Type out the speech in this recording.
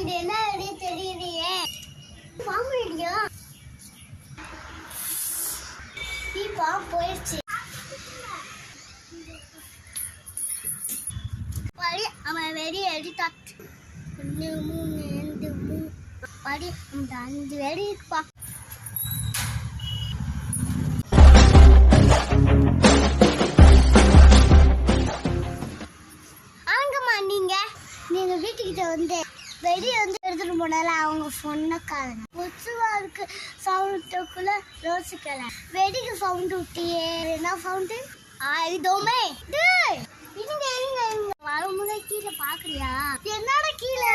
இது என்ன வெடி தெரியலையே. பாம்பு வெடியா? பாம்பு போயிடுச்சு. அவன் வெடி அடித்தா 1 3 2 3 படி அந்த 5 வெடி இருக்குப்பா. ஆங்கம்மா நீங்க வீட்டுக்கிட்ட வந்து வெடி வந்து எடுத்துட்டு போனால அவங்க சொன்னக்காரங்க கொச்சுவா இருக்கு சவுண்டுக்குள்ள யோசிக்கல. வெடிக்கு சவுண்ட் விட்டியே, என்ன சவுண்டு? ஆயுதமே வரும்போது கீழே பாக்குறியா? என்னோட கீழே